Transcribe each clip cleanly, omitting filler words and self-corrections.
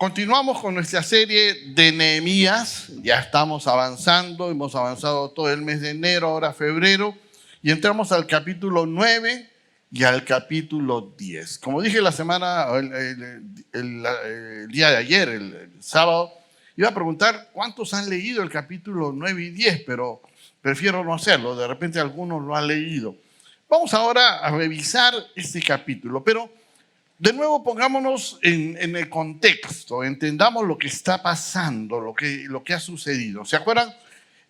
Continuamos con nuestra serie de Nehemías. Ya estamos avanzando, hemos avanzado todo el mes de enero, ahora febrero, y entramos al capítulo 9 y al capítulo 10. Como dije la semana, el día de ayer, el sábado, iba a preguntar cuántos han leído el capítulo 9 y 10, pero prefiero no hacerlo, de repente algunos lo han leído. Vamos ahora a revisar este capítulo, pero de nuevo pongámonos en el contexto, entendamos lo que está pasando, lo que ha sucedido. ¿Se acuerdan?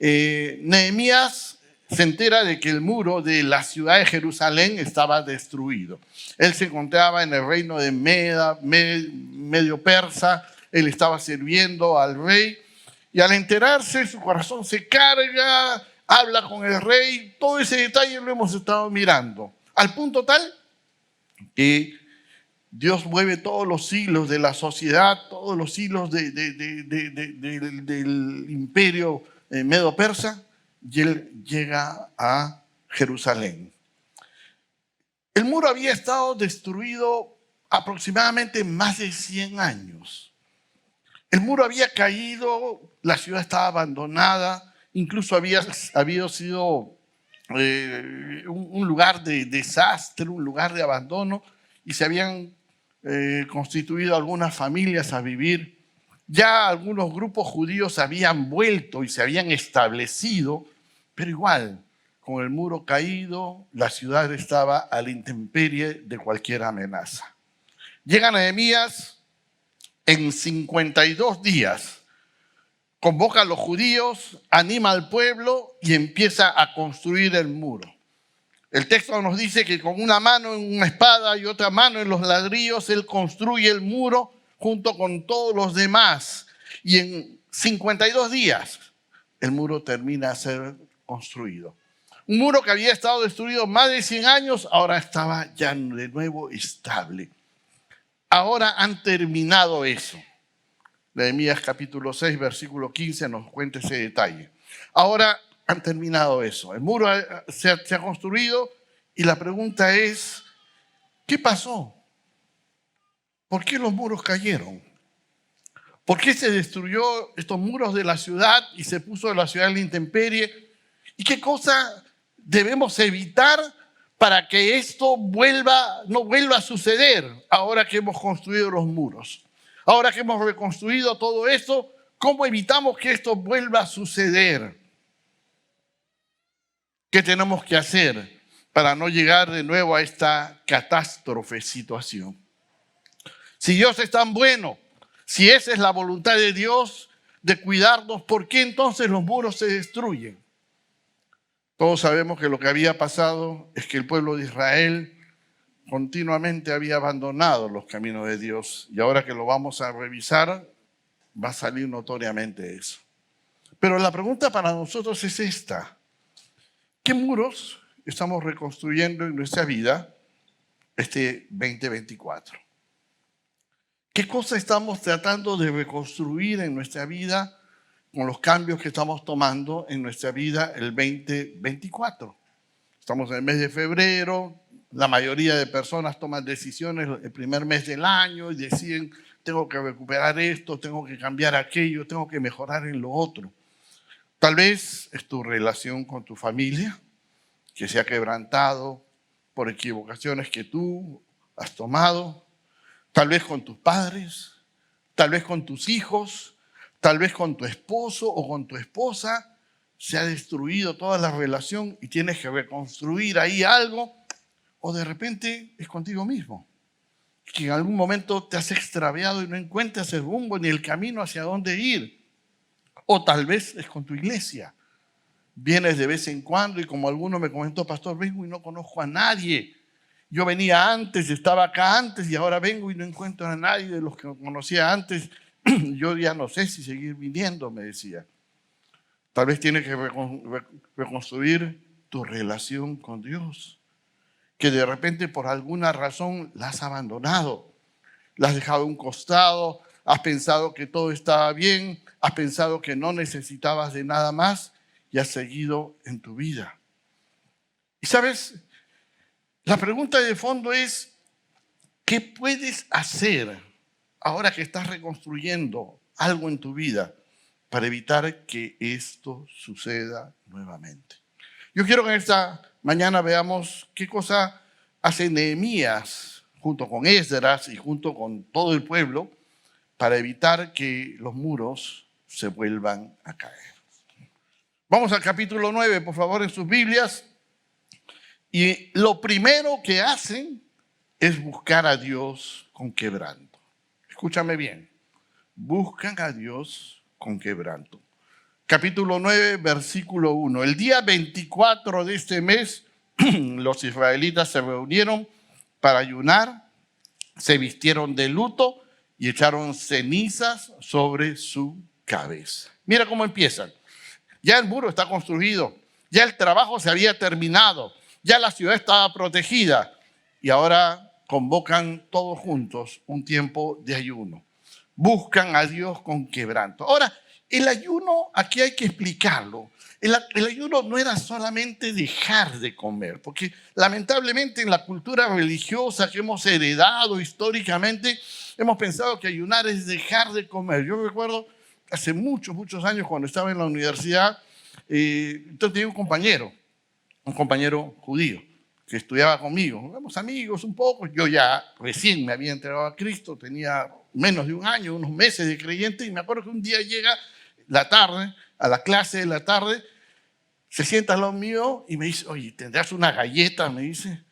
Nehemías se entera de que el muro de la ciudad de Jerusalén estaba destruido. Él se encontraba en el reino de Medio Persa, él estaba sirviendo al rey y al enterarse su corazón se carga, habla con el rey, todo ese detalle lo hemos estado mirando, al punto tal que Dios mueve todos los hilos de la sociedad, todos los hilos del imperio medo-persa, y él llega a Jerusalén. El muro había estado destruido aproximadamente más de 100 años. El muro había caído, la ciudad estaba abandonada, incluso había sido un lugar de desastre, un lugar de abandono, y se habían constituido algunas familias a vivir. Ya algunos grupos judíos habían vuelto y se habían establecido, pero igual, con el muro caído, la ciudad estaba a la intemperie de cualquier amenaza. Llega Nehemías en 52 días, convoca a los judíos, anima al pueblo y empieza a construir el muro. El texto nos dice que con una mano en una espada y otra mano en los ladrillos, él construye el muro junto con todos los demás. Y en 52 días el muro termina a ser construido. Un muro que había estado destruido más de 100 años, ahora estaba ya de nuevo estable. Ahora han terminado eso. Nehemías capítulo 6, versículo 15 nos cuenta ese detalle. Ahora han terminado eso. El muro se ha construido y la pregunta es, ¿qué pasó? ¿Por qué los muros cayeron? ¿Por qué se destruyó estos muros de la ciudad y se puso la ciudad en la intemperie? ¿Y qué cosa debemos evitar para que esto no vuelva a suceder ahora que hemos construido los muros? Ahora que hemos reconstruido todo esto, ¿cómo evitamos que esto vuelva a suceder? ¿Qué tenemos que hacer para no llegar de nuevo a esta catástrofe situación? Si Dios es tan bueno, si esa es la voluntad de Dios de cuidarnos, ¿por qué entonces los muros se destruyen? Todos sabemos que lo que había pasado es que el pueblo de Israel continuamente había abandonado los caminos de Dios, y ahora que lo vamos a revisar va a salir notoriamente eso. Pero la pregunta para nosotros es esta: ¿qué muros estamos reconstruyendo en nuestra vida este 2024? ¿Qué cosa estamos tratando de reconstruir en nuestra vida con los cambios que estamos tomando en nuestra vida el 2024? Estamos en el mes de febrero, la mayoría de personas toman decisiones el primer mes del año y deciden, tengo que recuperar esto, tengo que cambiar aquello, tengo que mejorar en lo otro. Tal vez es tu relación con tu familia, que se ha quebrantado por equivocaciones que tú has tomado, tal vez con tus padres, tal vez con tus hijos, tal vez con tu esposo o con tu esposa. Se ha destruido toda la relación y tienes que reconstruir ahí algo, o de repente es contigo mismo, que en algún momento te has extraviado y no encuentras el rumbo ni el camino hacia dónde ir. O tal vez es con tu iglesia. Vienes de vez en cuando y como alguno me comentó, pastor, vengo y no conozco a nadie. Yo venía antes, estaba acá antes y ahora vengo y no encuentro a nadie de los que conocía antes. Yo ya no sé si seguir viniendo, me decía. Tal vez tienes que reconstruir tu relación con Dios, que de repente por alguna razón la has abandonado, la has dejado a un costado, has pensado que todo estaba bien, has pensado que no necesitabas de nada más y has seguido en tu vida. Y sabes, la pregunta de fondo es, ¿qué puedes hacer ahora que estás reconstruyendo algo en tu vida para evitar que esto suceda nuevamente? Yo quiero que en esta mañana veamos qué cosa hace Nehemías junto con Esdras y junto con todo el pueblo para evitar que los muros se vuelvan a caer. Vamos al capítulo 9, por favor, en sus Biblias. Y lo primero que hacen es buscar a Dios con quebranto. Escúchame bien. Buscan a Dios con quebranto. Capítulo 9, versículo 1. El día 24 de este mes, los israelitas se reunieron para ayunar, se vistieron de luto y echaron cenizas sobre su cabeza. Mira cómo empiezan. Ya el muro está construido, ya el trabajo se había terminado, ya la ciudad estaba protegida y ahora convocan todos juntos un tiempo de ayuno. Buscan a Dios con quebranto. Ahora, el ayuno, aquí hay que explicarlo. El ayuno no era solamente dejar de comer, porque lamentablemente en la cultura religiosa que hemos heredado históricamente, hemos pensado que ayunar es dejar de comer. Yo recuerdo hace muchos años cuando estaba en la universidad, entonces tenía un compañero judío que estudiaba conmigo. Éramos amigos un poco. Yo ya recién me había entregado a Cristo, tenía menos de un año, unos meses de creyente, y me acuerdo que un día llega la tarde, a la clase de la tarde, se sienta al lado mío y me dice, oye, ¿tendrás una galleta? Me dice,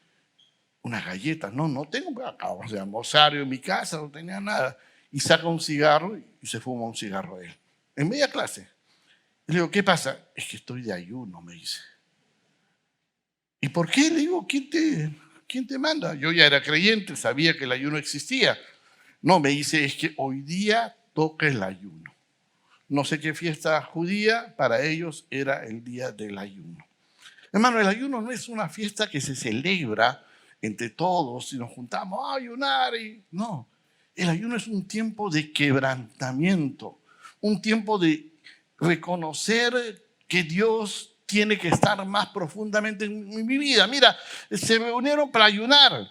¿una galleta? No tengo, acabamos de almorzar en mi casa, no tenía nada. Y saca un cigarro y se fuma un cigarro él, en media clase. Y le digo, ¿qué pasa? Es que estoy de ayuno, me dice. ¿Y por qué? Le digo, ¿quién te manda? Yo ya era creyente, sabía que el ayuno existía. No, me dice, es que hoy día toca el ayuno. No sé qué fiesta judía, para ellos era el día del ayuno. Hermano, el ayuno no es una fiesta que se celebra entre todos y nos juntamos a ayunar. No, el ayuno es un tiempo de quebrantamiento, un tiempo de reconocer que Dios tiene que estar más profundamente en mi vida. Mira, se reunieron para ayunar.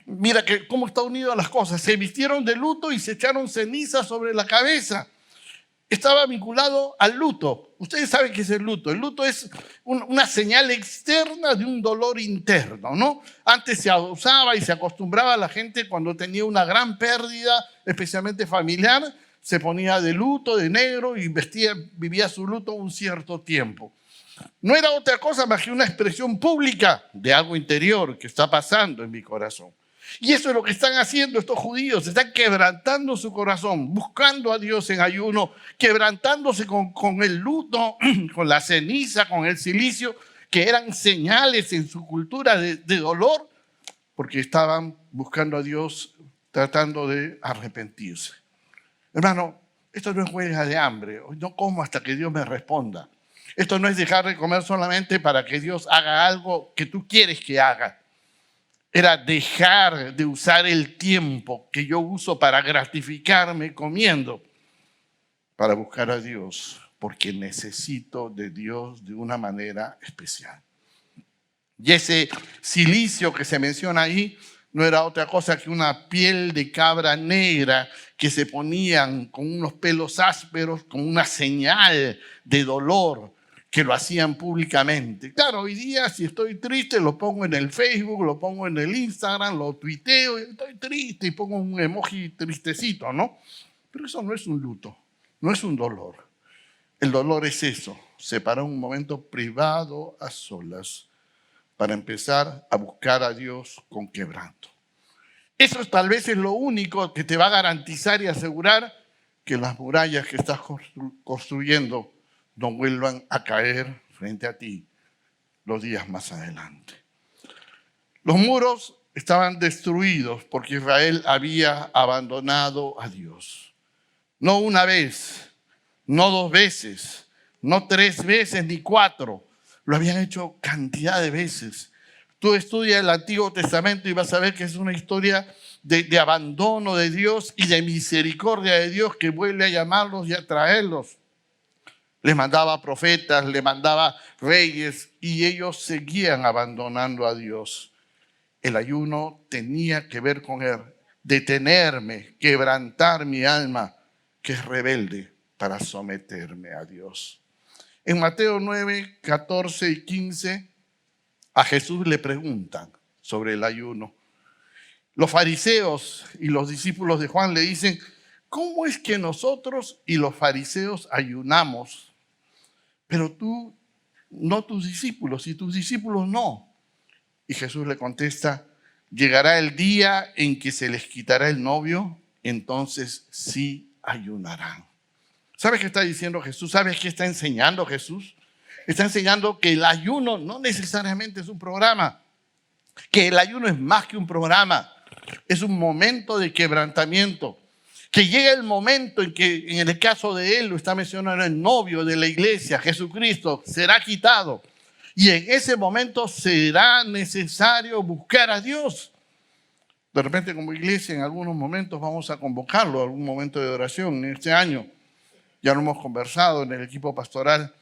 Mira que cómo está unido a las cosas. Se vistieron de luto y se echaron ceniza sobre la cabeza. Estaba vinculado al luto. Ustedes saben qué es el luto. El luto es una señal externa de un dolor interno, ¿no? Antes se usaba y se acostumbraba a la gente cuando tenía una gran pérdida, especialmente familiar, se ponía de luto, de negro y vivía su luto un cierto tiempo. No era otra cosa más que una expresión pública de algo interior que está pasando en mi corazón. Y eso es lo que están haciendo estos judíos, están quebrantando su corazón, buscando a Dios en ayuno, quebrantándose con el luto, con la ceniza, con el cilicio, que eran señales en su cultura de dolor, porque estaban buscando a Dios tratando de arrepentirse. Hermano, esto no es huelga de hambre, hoy no como hasta que Dios me responda. Esto no es dejar de comer solamente para que Dios haga algo que tú quieres que haga. Era dejar de usar el tiempo que yo uso para gratificarme comiendo, para buscar a Dios, porque necesito de Dios de una manera especial. Y ese cilicio que se menciona ahí no era otra cosa que una piel de cabra negra que se ponían con unos pelos ásperos, con una señal de dolor, que lo hacían públicamente. Claro, hoy día si estoy triste lo pongo en el Facebook, lo pongo en el Instagram, lo tuiteo, estoy triste y pongo un emoji tristecito, ¿no? Pero eso no es un luto, no es un dolor. El dolor es eso, separar un momento privado a solas para empezar a buscar a Dios con quebranto. Eso tal vez es lo único que te va a garantizar y asegurar que las murallas que estás construyendo no vuelvan a caer frente a ti los días más adelante. Los muros estaban destruidos porque Israel había abandonado a Dios. No una vez, no dos veces, no tres veces ni cuatro. Lo habían hecho cantidad de veces. Tú estudias el Antiguo Testamento y vas a ver que es una historia de abandono de Dios y de misericordia de Dios que vuelve a llamarlos y a traerlos. Les mandaba profetas, les mandaba reyes y ellos seguían abandonando a Dios. El ayuno tenía que ver con detenerme, quebrantar mi alma, que es rebelde, para someterme a Dios. En Mateo 9, 14 y 15, a Jesús le preguntan sobre el ayuno. Los fariseos y los discípulos de Juan le dicen, ¿cómo es que nosotros y los fariseos ayunamos, pero tú, no tus discípulos, y tus discípulos no? Y Jesús le contesta, llegará el día en que se les quitará el novio, entonces sí ayunarán. ¿Sabes qué está diciendo Jesús? ¿Sabes qué está enseñando Jesús? Está enseñando que el ayuno no necesariamente es un programa, que el ayuno es más que un programa, es un momento de quebrantamiento, que llega el momento en que, en el caso de él, lo está mencionando el novio de la iglesia, Jesucristo, será quitado. Y en ese momento será necesario buscar a Dios. De repente, como iglesia, en algunos momentos vamos a convocarlo a algún momento de oración en este año. Ya lo hemos conversado en el equipo pastoral.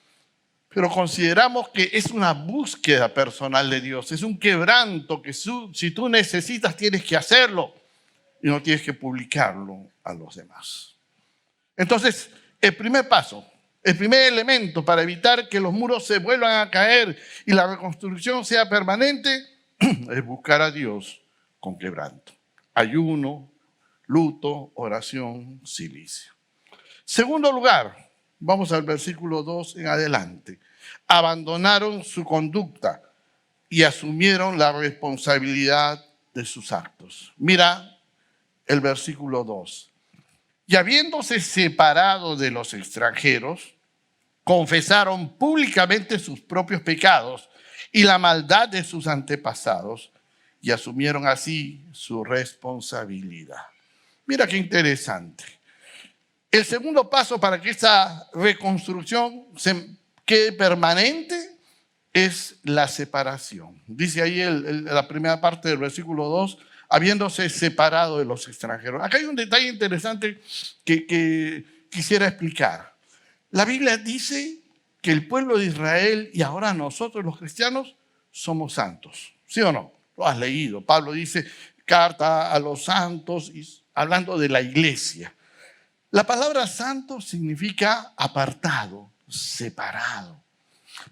Pero consideramos que es una búsqueda personal de Dios. Es un quebranto que si tú necesitas, tienes que hacerlo. Y no tienes que publicarlo a los demás. Entonces, el primer paso, el primer elemento para evitar que los muros se vuelvan a caer y la reconstrucción sea permanente, es buscar a Dios con quebranto. Ayuno, luto, oración, silicio. Segundo lugar, vamos al versículo 2 en adelante. Abandonaron su conducta y asumieron la responsabilidad de sus actos. Mira el versículo 2. Y habiéndose separado de los extranjeros, confesaron públicamente sus propios pecados y la maldad de sus antepasados y asumieron así su responsabilidad. Mira qué interesante. El segundo paso para que esta reconstrucción quede permanente es la separación. Dice ahí la primera parte del versículo 2, habiéndose separado de los extranjeros. Acá hay un detalle interesante que quisiera explicar. La Biblia dice que el pueblo de Israel y ahora nosotros los cristianos somos santos. ¿Sí o no? Lo has leído. Pablo dice carta a los santos, hablando de la iglesia. La palabra santo significa apartado, separado.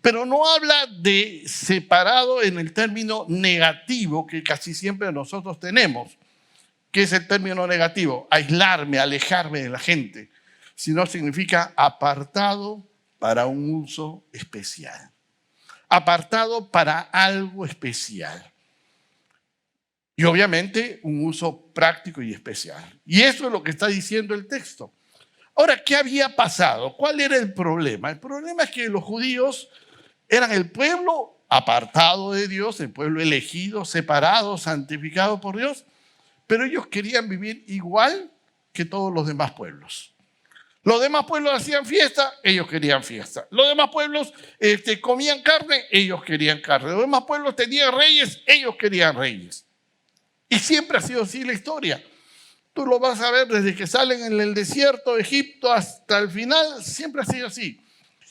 Pero no habla de separado en el término negativo que casi siempre nosotros tenemos. ¿Qué es el término negativo? Aislarme, alejarme de la gente. Sino significa apartado para un uso especial. Apartado para algo especial. Y obviamente un uso práctico y especial. Y eso es lo que está diciendo el texto. Ahora, ¿qué había pasado? ¿Cuál era el problema? El problema es que los judíos eran el pueblo apartado de Dios, el pueblo elegido, separado, santificado por Dios, pero ellos querían vivir igual que todos los demás pueblos. Los demás pueblos hacían fiesta, ellos querían fiesta. Los demás pueblos comían carne, ellos querían carne. Los demás pueblos tenían reyes, ellos querían reyes. Y siempre ha sido así la historia. Tú lo vas a ver desde que salen en el desierto de Egipto hasta el final, siempre ha sido así.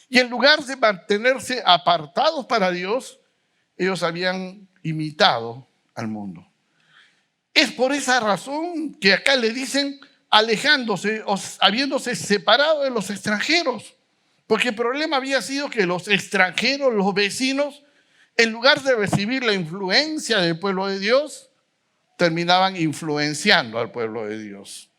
Y en lugar de mantenerse apartados para Dios, ellos habían imitado al mundo. Es por esa razón que acá le dicen alejándose o habiéndose separado de los extranjeros. Porque el problema había sido que los extranjeros, los vecinos, en lugar de recibir la influencia del pueblo de Dios, terminaban influenciando al pueblo de Dios.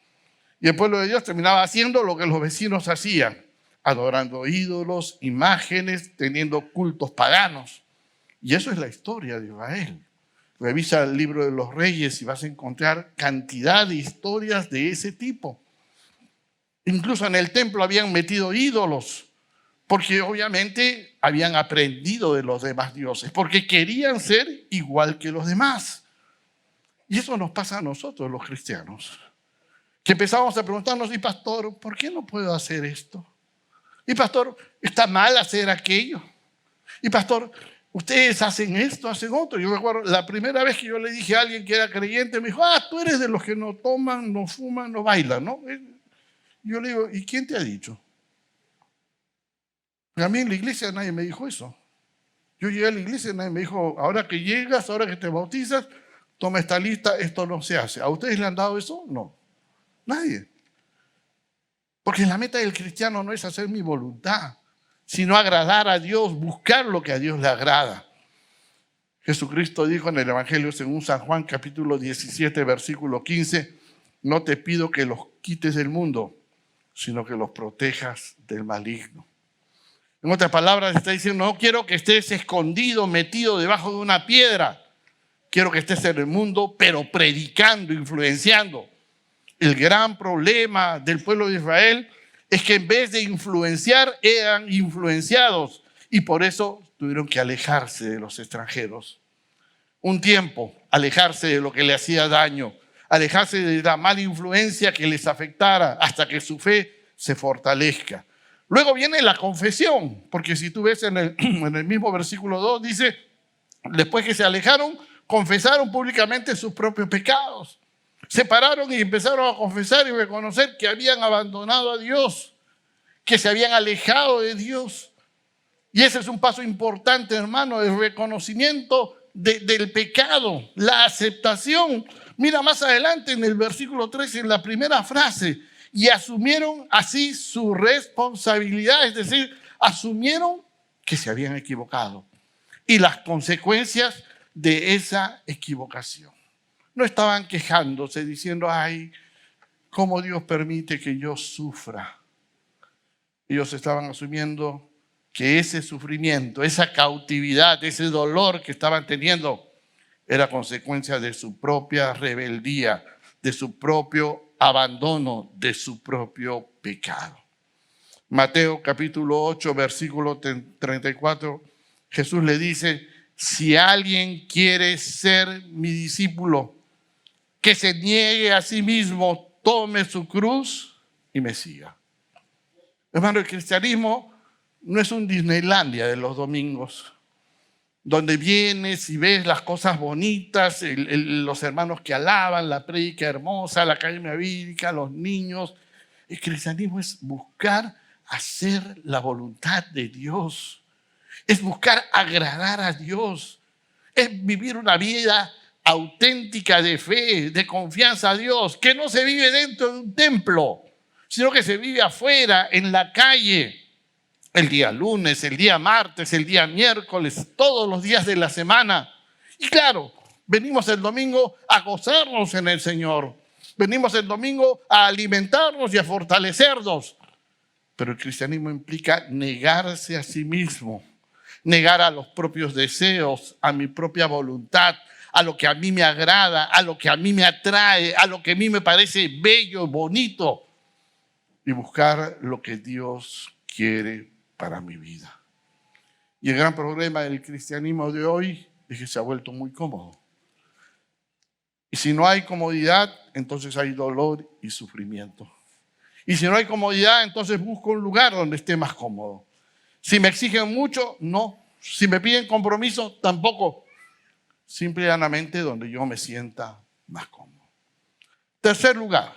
Y el pueblo de Dios terminaba haciendo lo que los vecinos hacían, adorando ídolos, imágenes, teniendo cultos paganos. Y eso es la historia de Israel. Revisa el libro de los Reyes y vas a encontrar cantidad de historias de ese tipo. Incluso en el templo habían metido ídolos, porque obviamente habían aprendido de los demás dioses, porque querían ser igual que los demás. Y eso nos pasa a nosotros los cristianos, que empezamos a preguntarnos, y pastor, ¿por qué no puedo hacer esto? Y pastor, ¿está mal hacer aquello? Y pastor, ustedes hacen esto, hacen otro. Yo recuerdo la primera vez que yo le dije a alguien que era creyente, me dijo, tú eres de los que no toman, no fuman, no bailan, ¿no? Yo le digo, ¿y quién te ha dicho? A mí en la iglesia nadie me dijo eso. Yo llegué a la iglesia y nadie me dijo, ahora que llegas, ahora que te bautizas, toma esta lista, esto no se hace. ¿A ustedes le han dado eso? No, nadie. Porque la meta del cristiano no es hacer mi voluntad, sino agradar a Dios, buscar lo que a Dios le agrada. Jesucristo dijo en el Evangelio según San Juan, capítulo 17, versículo 15, no te pido que los quites del mundo, sino que los protejas del maligno. En otras palabras, está diciendo, no quiero que estés escondido, metido debajo de una piedra. Quiero que estés en el mundo, pero predicando, influenciando. El gran problema del pueblo de Israel es que en vez de influenciar, eran influenciados. Y por eso tuvieron que alejarse de los extranjeros. Un tiempo, alejarse de lo que le hacía daño, alejarse de la mala influencia que les afectara hasta que su fe se fortalezca. Luego viene la confesión, porque si tú ves en el mismo versículo 2, dice, después que se alejaron, confesaron públicamente sus propios pecados. Se pararon y empezaron a confesar y reconocer que habían abandonado a Dios, que se habían alejado de Dios. Y ese es un paso importante, hermano, el reconocimiento del pecado, la aceptación. Mira más adelante en el versículo 13, en la primera frase, y asumieron así su responsabilidad, es decir, asumieron que se habían equivocado y las consecuencias de esa equivocación. No estaban quejándose diciendo, ay, ¿cómo Dios permite que yo sufra? Ellos estaban asumiendo que ese sufrimiento, esa cautividad, ese dolor que estaban teniendo era consecuencia de su propia rebeldía, de su propio abandono, de su propio pecado. Mateo capítulo 8, versículo 34, Jesús le dice, si alguien quiere ser mi discípulo, que se niegue a sí mismo, tome su cruz y me siga. Hermano, el cristianismo no es un Disneylandia de los domingos, donde vienes y ves las cosas bonitas, los hermanos que alaban, la prédica hermosa, la academia bíblica, los niños. El cristianismo es buscar hacer la voluntad de Dios, es buscar agradar a Dios, es vivir una vida auténtica de fe, de confianza a Dios, que no se vive dentro de un templo, sino que se vive afuera, en la calle. El día lunes, el día martes, el día miércoles, todos los días de la semana. Y claro, venimos el domingo a gozarnos en el Señor. Venimos el domingo a alimentarnos y a fortalecernos. Pero el cristianismo implica negarse a sí mismo, negar a los propios deseos, a mi propia voluntad, a lo que a mí me agrada, a lo que a mí me atrae, a lo que a mí me parece bello, bonito, y buscar lo que Dios quiere para mi vida. Y el gran problema del cristianismo de hoy es que se ha vuelto muy cómodo. Y si no hay comodidad, entonces hay dolor y sufrimiento. Y si no hay comodidad, entonces busco un lugar donde esté más cómodo. Si me exigen mucho, no. Si me piden compromiso, tampoco. Simple y llanamente donde yo me sienta más cómodo. Tercer lugar,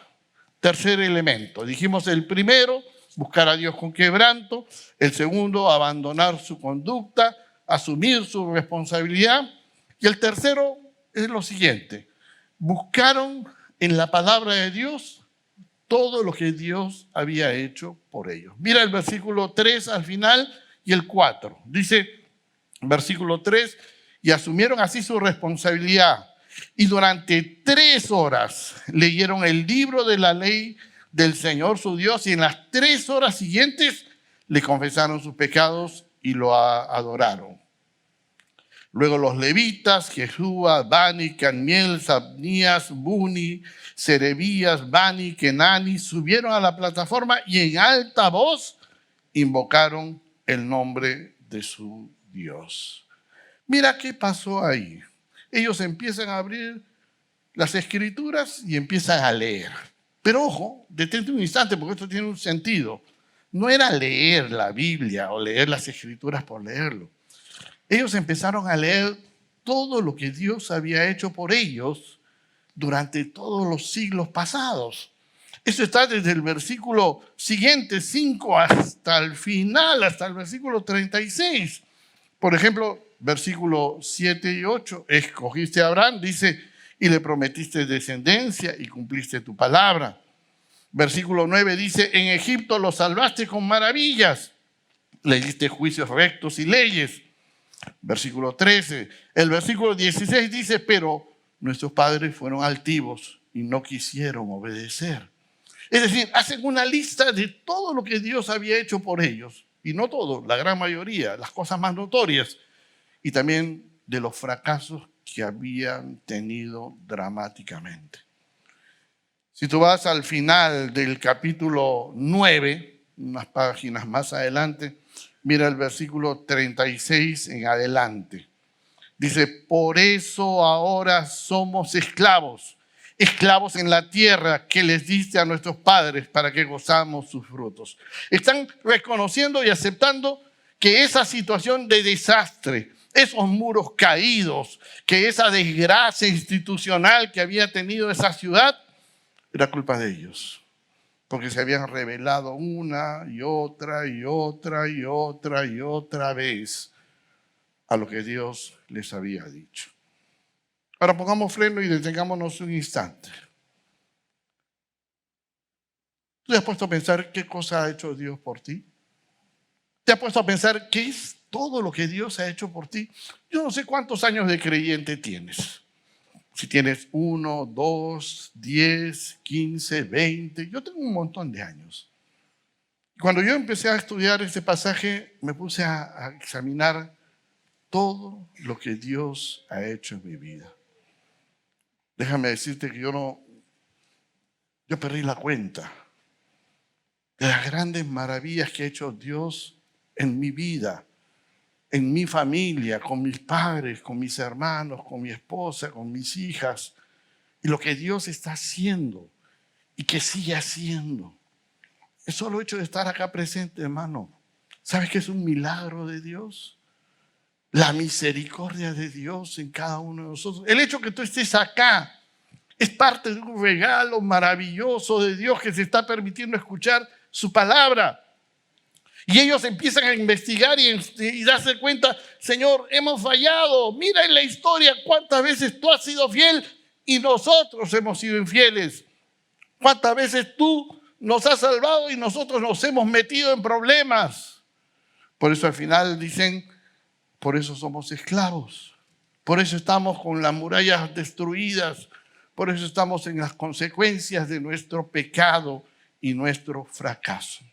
tercer elemento. Dijimos el primero, buscar a Dios con quebranto. El segundo, abandonar su conducta, asumir su responsabilidad. Y el tercero es lo siguiente. Buscaron en la palabra de Dios todo lo que Dios había hecho por ellos. Mira el versículo 3 al final y el 4. Dice, versículo 3, y asumieron así su responsabilidad. Y durante 3 horas leyeron el libro de la ley del Señor su Dios, y en las 3 horas siguientes le confesaron sus pecados y lo adoraron. Luego los levitas, Jesúa, Bani, Caniel, Sabnías, Buni, Serebías, Bani, Kenani, subieron a la plataforma y en alta voz invocaron el nombre de su Dios. Mira qué pasó ahí. Ellos empiezan a abrir las escrituras y empiezan a leer. Pero ojo, detente un instante porque esto tiene un sentido. No era leer la Biblia o leer las escrituras por leerlo. Ellos empezaron a leer todo lo que Dios había hecho por ellos durante todos los siglos pasados. Eso está desde el versículo siguiente, 5, hasta el final, hasta el versículo 36. Por ejemplo, versículo 7 y 8, escogiste a Abraham, dice, y le prometiste descendencia y cumpliste tu palabra. Versículo 9 dice, en Egipto los salvaste con maravillas, le diste juicios rectos y leyes. Versículo 13. El versículo 16 dice, pero nuestros padres fueron altivos y no quisieron obedecer. Es decir, hacen una lista de todo lo que Dios había hecho por ellos. Y no todo, la gran mayoría, las cosas más notorias. Y también de los fracasos que habían tenido dramáticamente. Si tú vas al final del capítulo 9, unas páginas más adelante, mira el versículo 36 en adelante. Dice, por eso ahora somos esclavos, esclavos en la tierra que les diste a nuestros padres para que gozamos sus frutos. Están reconociendo y aceptando que esa situación de desastre, esos muros caídos, que esa desgracia institucional que había tenido esa ciudad, era culpa de ellos. Porque se habían rebelado una y otra y otra y otra y otra vez a lo que Dios les había dicho. Ahora pongamos freno y detengámonos un instante. ¿Tú te has puesto a pensar qué cosa ha hecho Dios por ti? ¿Te has puesto a pensar qué es todo lo que Dios ha hecho por ti? Yo no sé cuántos años de creyente tienes. Si tienes 1, 2, 10, 15, 20. Yo tengo un montón de años. Cuando yo empecé a estudiar este pasaje, me puse a examinar todo lo que Dios ha hecho en mi vida. Déjame decirte que yo perdí la cuenta de las grandes maravillas que ha hecho Dios en mi vida, en mi familia, con mis padres, con mis hermanos, con mi esposa, con mis hijas, y lo que Dios está haciendo y que sigue haciendo. El solo hecho de estar acá presente, hermano, ¿sabes qué es un milagro de Dios? La misericordia de Dios en cada uno de nosotros. El hecho que tú estés acá es parte de un regalo maravilloso de Dios que se está permitiendo escuchar su palabra. Y ellos empiezan a investigar y darse cuenta, Señor, hemos fallado. Mira en la historia cuántas veces tú has sido fiel y nosotros hemos sido infieles. Cuántas veces tú nos has salvado y nosotros nos hemos metido en problemas. Por eso al final dicen, por eso somos esclavos. Por eso estamos con las murallas destruidas. Por eso estamos en las consecuencias de nuestro pecado y nuestro fracaso.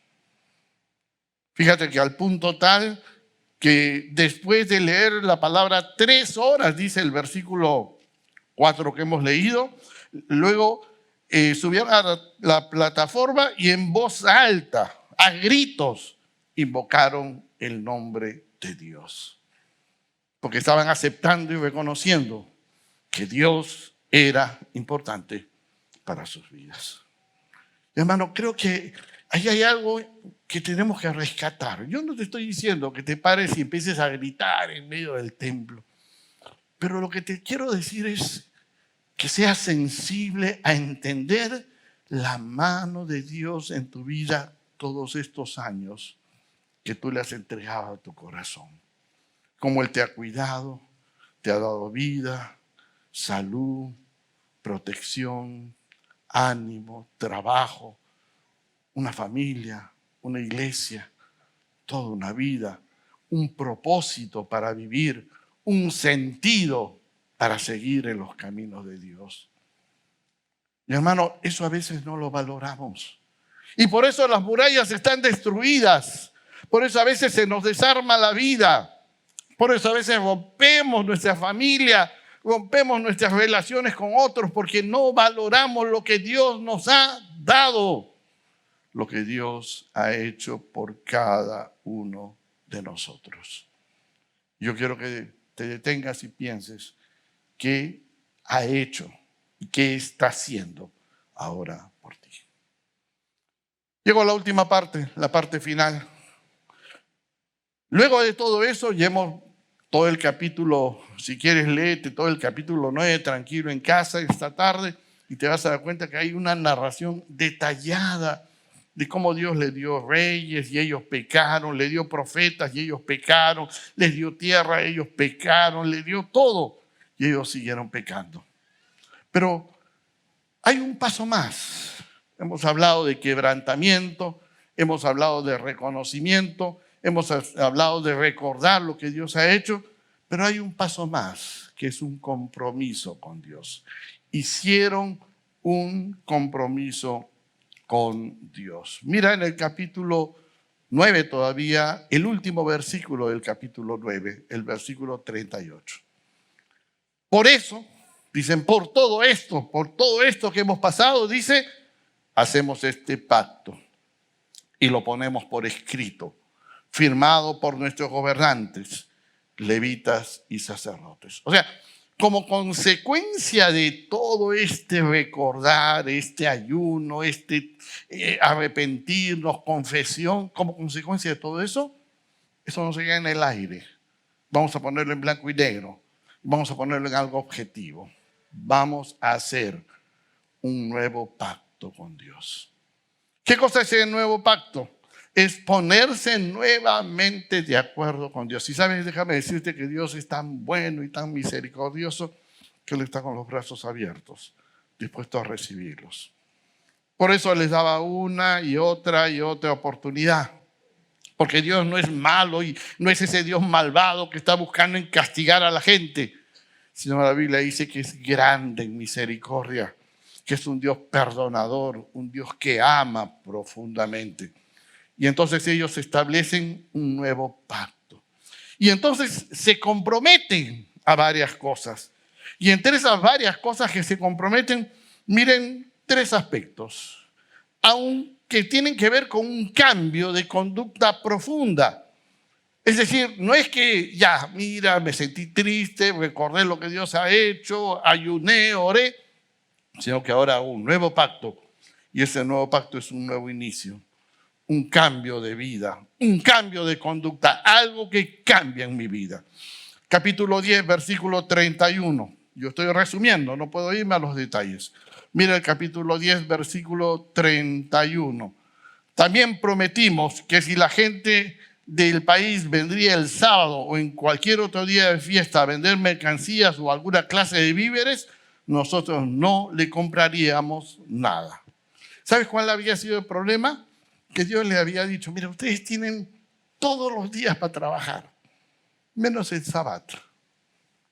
Fíjate que al punto tal que después de leer la palabra 3 horas, dice el versículo 4 que hemos leído, luego subieron a la plataforma y en voz alta, a gritos, invocaron el nombre de Dios. Porque estaban aceptando y reconociendo que Dios era importante para sus vidas. Hermano, creo que ahí hay algo que tenemos que rescatar. Yo no te estoy diciendo que te pares y empieces a gritar en medio del templo. Pero lo que te quiero decir es que seas sensible a entender la mano de Dios en tu vida todos estos años que tú le has entregado a tu corazón. Cómo Él te ha cuidado, te ha dado vida, salud, protección, ánimo, trabajo, una familia, una iglesia, toda una vida, un propósito para vivir, un sentido para seguir en los caminos de Dios. Mi hermano, eso a veces no lo valoramos. Y por eso las murallas están destruidas. Por eso a veces se nos desarma la vida. Por eso a veces rompemos nuestra familia, rompemos nuestras relaciones con otros porque no valoramos lo que Dios nos ha dado, lo que Dios ha hecho por cada uno de nosotros. Yo quiero que te detengas y pienses qué ha hecho y qué está haciendo ahora por ti. Llego a la última parte, la parte final. Luego de todo eso, llevamos todo el capítulo, si quieres léete todo el capítulo 9 tranquilo en casa esta tarde y te vas a dar cuenta que hay una narración detallada de cómo Dios le dio reyes y ellos pecaron, le dio profetas y ellos pecaron, les dio tierra, ellos pecaron, le dio todo y ellos siguieron pecando. Pero hay un paso más. Hemos hablado de quebrantamiento, hemos hablado de reconocimiento, hemos hablado de recordar lo que Dios ha hecho, pero hay un paso más, que es un compromiso con Dios. Hicieron un compromiso con Dios. Mira en el capítulo 9 todavía, el último versículo del capítulo 9, el versículo 38. Por eso, dicen, por todo esto que hemos pasado, dice, hacemos este pacto y lo ponemos por escrito, firmado por nuestros gobernantes, levitas y sacerdotes. O sea, como consecuencia de todo este recordar, este ayuno, este arrepentirnos, confesión, como consecuencia de todo eso, eso no se queda en el aire. Vamos a ponerlo en blanco y negro. Vamos a ponerlo en algo objetivo. Vamos a hacer un nuevo pacto con Dios. ¿Qué cosa es el nuevo pacto? Es ponerse nuevamente de acuerdo con Dios. Y sabes, déjame decirte que Dios es tan bueno y tan misericordioso que Él está con los brazos abiertos, dispuesto a recibirlos. Por eso les daba una y otra oportunidad. Porque Dios no es malo y no es ese Dios malvado que está buscando en castigar a la gente, sino la Biblia dice que es grande en misericordia, que es un Dios perdonador, un Dios que ama profundamente. Y entonces ellos establecen un nuevo pacto. Y entonces se comprometen a varias cosas. Y entre esas varias cosas que se comprometen, miren 3 aspectos. Que tienen que ver con un cambio de conducta profunda. Es decir, no es que ya, mira, me sentí triste, recordé lo que Dios ha hecho, ayuné, oré, sino que ahora hago un nuevo pacto. Y ese nuevo pacto es un nuevo inicio, un cambio de vida, un cambio de conducta, algo que cambia en mi vida. Capítulo 10, versículo 31. Yo estoy resumiendo, no puedo irme a los detalles. Mira el capítulo 10, versículo 31. También prometimos que si la gente del país vendría el sábado o en cualquier otro día de fiesta a vender mercancías o alguna clase de víveres, nosotros no le compraríamos nada. ¿Sabes cuál había sido el problema? Que Dios le había dicho, mira, ustedes tienen todos los días para trabajar, menos el sábado,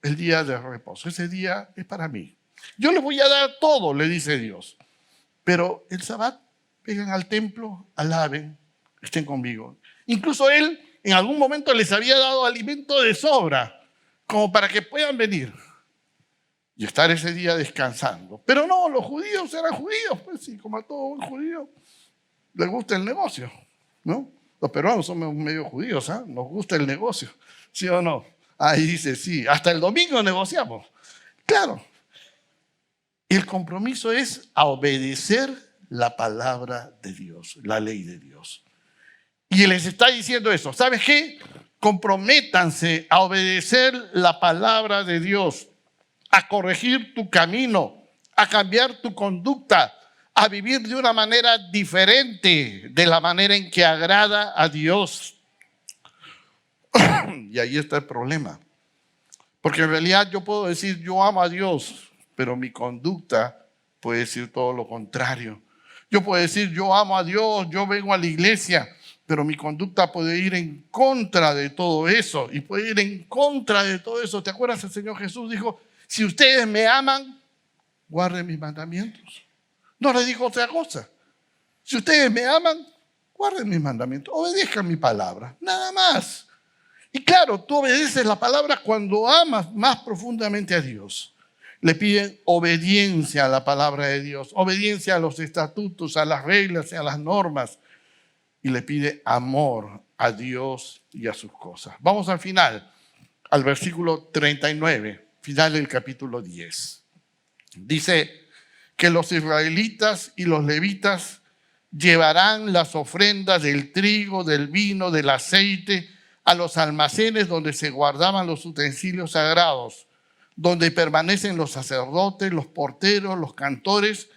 el día de reposo. Ese día es para mí. Yo les voy a dar todo, le dice Dios. Pero el sábado, vengan al templo, alaben, estén conmigo. Incluso Él en algún momento les había dado alimento de sobra, como para que puedan venir y estar ese día descansando. Pero no, los judíos eran judíos, pues sí, como a todo buen judío les gusta el negocio, ¿no? Los peruanos somos medio judíos, ¿eh? Nos gusta el negocio, ¿sí o no? Ahí dice, sí, hasta el domingo negociamos. Claro. El compromiso es a obedecer la palabra de Dios, la ley de Dios. Y Él les está diciendo eso. ¿Sabes qué? Comprométanse a obedecer la palabra de Dios, a corregir tu camino, a cambiar tu conducta, a vivir de una manera diferente de la manera en que agrada a Dios. Y ahí está el problema. Porque en realidad yo puedo decir, yo amo a Dios, pero mi conducta puede decir todo lo contrario. Yo puedo decir, yo amo a Dios, yo vengo a la iglesia, pero mi conducta puede ir en contra de todo eso. Y puede ir en contra de todo eso. ¿Te acuerdas? El Señor Jesús dijo, si ustedes me aman, guarden mis mandamientos. No le dijo otra cosa. Si ustedes me aman, guarden mis mandamientos, obedezcan mi palabra, nada más. Y claro, tú obedeces la palabra cuando amas más profundamente a Dios. Le piden obediencia a la palabra de Dios, obediencia a los estatutos, a las reglas y a las normas. Y le pide amor a Dios y a sus cosas. Vamos al final, al versículo 39, final del capítulo 10. Dice que los israelitas y los levitas llevarán las ofrendas del trigo, del vino, del aceite a los almacenes donde se guardaban los utensilios sagrados, donde permanecen los sacerdotes, los porteros, los cantores,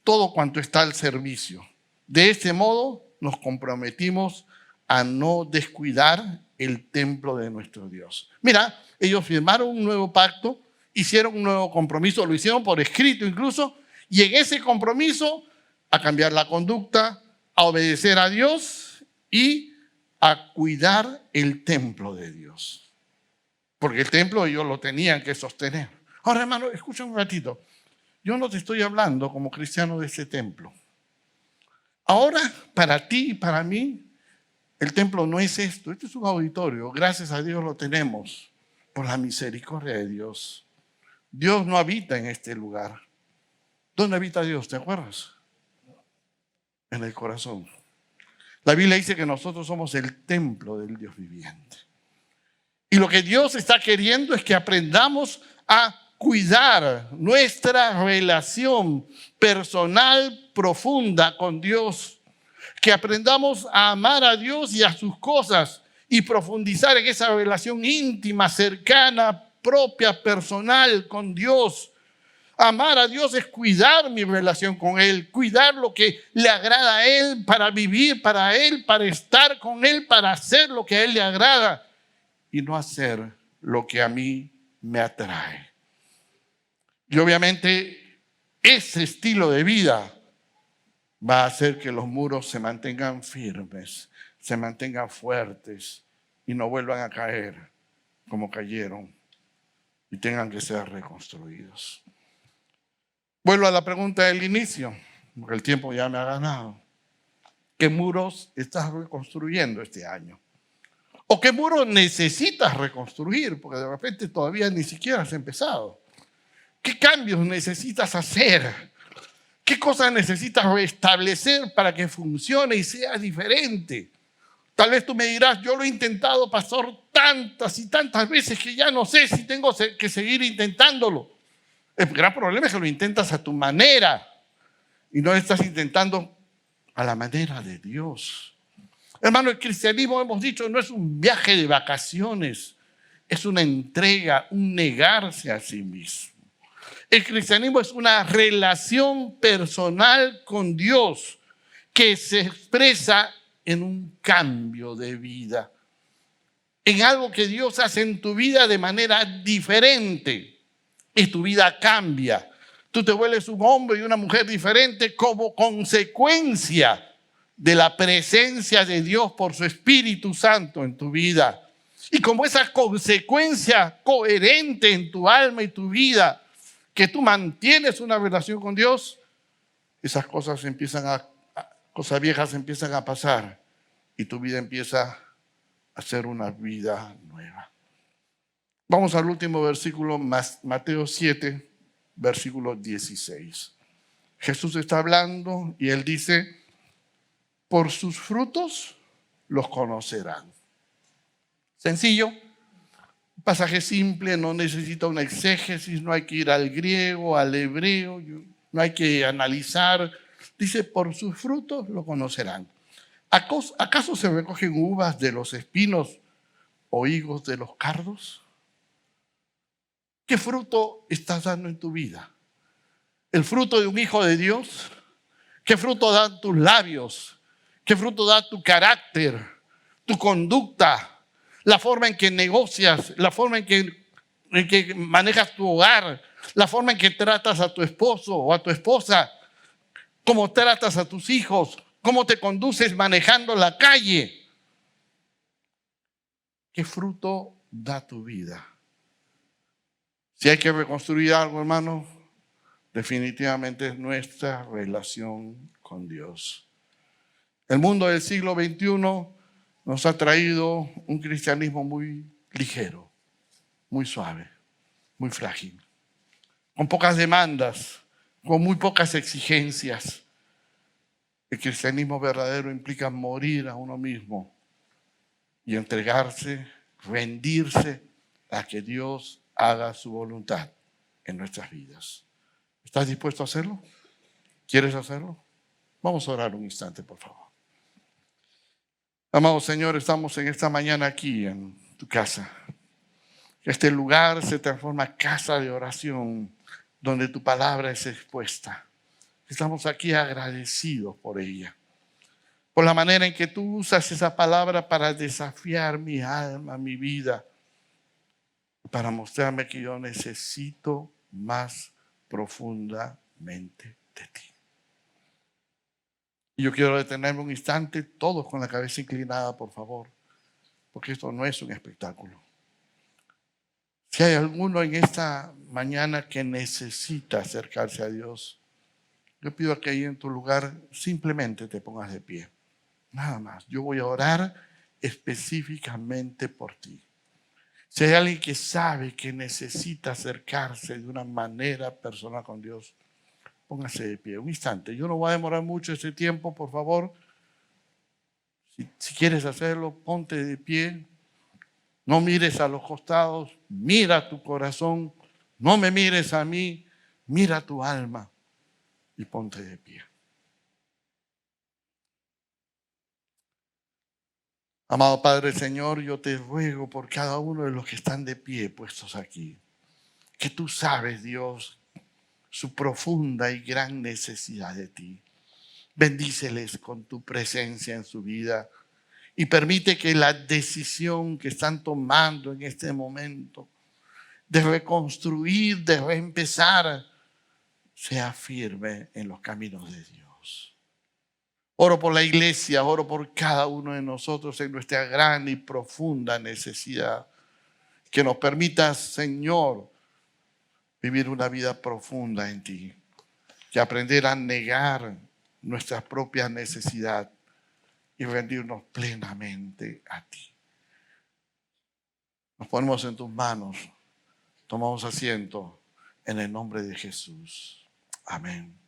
todo cuanto está al servicio. De este modo nos comprometimos a no descuidar el templo de nuestro Dios. Mira, ellos firmaron un nuevo pacto hicieron un nuevo compromiso, lo hicieron por escrito incluso, y en ese compromiso a cambiar la conducta, a obedecer a Dios y a cuidar el templo de Dios. Porque el templo ellos lo tenían que sostener. Ahora, hermano, escucha un ratito. Yo no te estoy hablando como cristiano de ese templo. Ahora, para ti y para mí, el templo no es esto. Este es un auditorio. Gracias a Dios lo tenemos por la misericordia de Dios. Dios no habita en este lugar. ¿Dónde habita Dios? ¿Te acuerdas? En el corazón. La Biblia dice que nosotros somos el templo del Dios viviente. Y lo que Dios está queriendo es que aprendamos a cuidar nuestra relación personal profunda con Dios. Que aprendamos a amar a Dios y a sus cosas y profundizar en esa relación íntima, cercana, propia, personal con Dios. Amar a Dios es cuidar mi relación con Él, cuidar lo que le agrada a Él, para vivir para Él, para estar con Él, para hacer lo que a Él le agrada y no hacer lo que a mí me atrae. Y obviamente ese estilo de vida va a hacer que los muros se mantengan firmes, se mantengan fuertes y no vuelvan a caer como cayeron y tengan que ser reconstruidos. Vuelvo a la pregunta del inicio, porque el tiempo ya me ha ganado. ¿Qué muros estás reconstruyendo este año? ¿O qué muros necesitas reconstruir? Porque de repente todavía ni siquiera has empezado. ¿Qué cambios necesitas hacer? ¿Qué cosas necesitas restablecer para que funcione y sea diferente? Tal vez tú me dirás, yo lo he intentado, pastor, tantas y tantas veces que ya no sé si tengo que seguir intentándolo. El gran problema es que lo intentas a tu manera y no lo estás intentando a la manera de Dios. Hermano, el cristianismo, hemos dicho, no es un viaje de vacaciones, es una entrega, un negarse a sí mismo. El cristianismo es una relación personal con Dios que se expresa en un cambio de vida, en algo que Dios hace en tu vida de manera diferente. Y tu vida cambia. Tú te vuelves un hombre y una mujer diferente como consecuencia de la presencia de Dios por su Espíritu Santo en tu vida. Y como esa consecuencia coherente en tu alma y tu vida, que tú mantienes una relación con Dios, esas cosas cosas viejas empiezan a pasar y tu vida empieza a ser una vida nueva. Vamos al último versículo, Mateo 7, versículo 16. Jesús está hablando y Él dice, por sus frutos los conocerán. Sencillo, un pasaje simple, no necesita una exégesis, no hay que ir al griego, al hebreo, no hay que analizar. Dice, por sus frutos lo conocerán. ¿Acaso se recogen uvas de los espinos o higos de los cardos? ¿Qué fruto estás dando en tu vida? ¿El fruto de un hijo de Dios? ¿Qué fruto dan tus labios? ¿Qué fruto da tu carácter, tu conducta, la forma en que negocias, la forma en que manejas tu hogar, la forma en que tratas a tu esposo o a tu esposa, cómo tratas a tus hijos, cómo te conduces manejando la calle? ¿Qué fruto da tu vida? Si hay que reconstruir algo, hermano, definitivamente es nuestra relación con Dios. El mundo del siglo XXI nos ha traído un cristianismo muy ligero, muy suave, muy frágil, con pocas demandas, con muy pocas exigencias. El cristianismo verdadero implica morir a uno mismo y entregarse, rendirse a que Dios haga su voluntad en nuestras vidas. ¿Estás dispuesto a hacerlo? ¿Quieres hacerlo? Vamos a orar un instante, por favor. Amado Señor, estamos en esta mañana aquí en tu casa. Este lugar se transforma en casa de oración donde tu palabra es expuesta. Estamos aquí agradecidos por ella, por la manera en que tú usas esa palabra para desafiar mi alma, mi vida. para mostrarme que yo necesito más profundamente de ti. Y yo quiero detenerme un instante, todos con la cabeza inclinada, por favor, porque esto no es un espectáculo. Si hay alguno en esta mañana que necesita acercarse a Dios, yo pido que ahí en tu lugar simplemente te pongas de pie. Nada más. Yo voy a orar específicamente por ti. Si hay alguien que sabe que necesita acercarse de una manera personal con Dios, póngase de pie. Un instante. Yo no voy a demorar mucho ese tiempo, por favor. Si quieres hacerlo, ponte de pie. No mires a los costados. Mira tu corazón. No me mires a mí. Mira tu alma y ponte de pie. Amado Padre Señor, yo te ruego por cada uno de los que están de pie puestos aquí, que tú sabes, Dios, su profunda y gran necesidad de ti. Bendíceles con tu presencia en su vida y permite que la decisión que están tomando en este momento de reconstruir, de reempezar, sea firme en los caminos de Dios. Oro por la iglesia, oro por cada uno de nosotros en nuestra gran y profunda necesidad. Que nos permitas, Señor, vivir una vida profunda en ti. Que aprender a negar nuestra propia necesidad y rendirnos plenamente a ti. Nos ponemos en tus manos, tomamos asiento en el nombre de Jesús. Amén.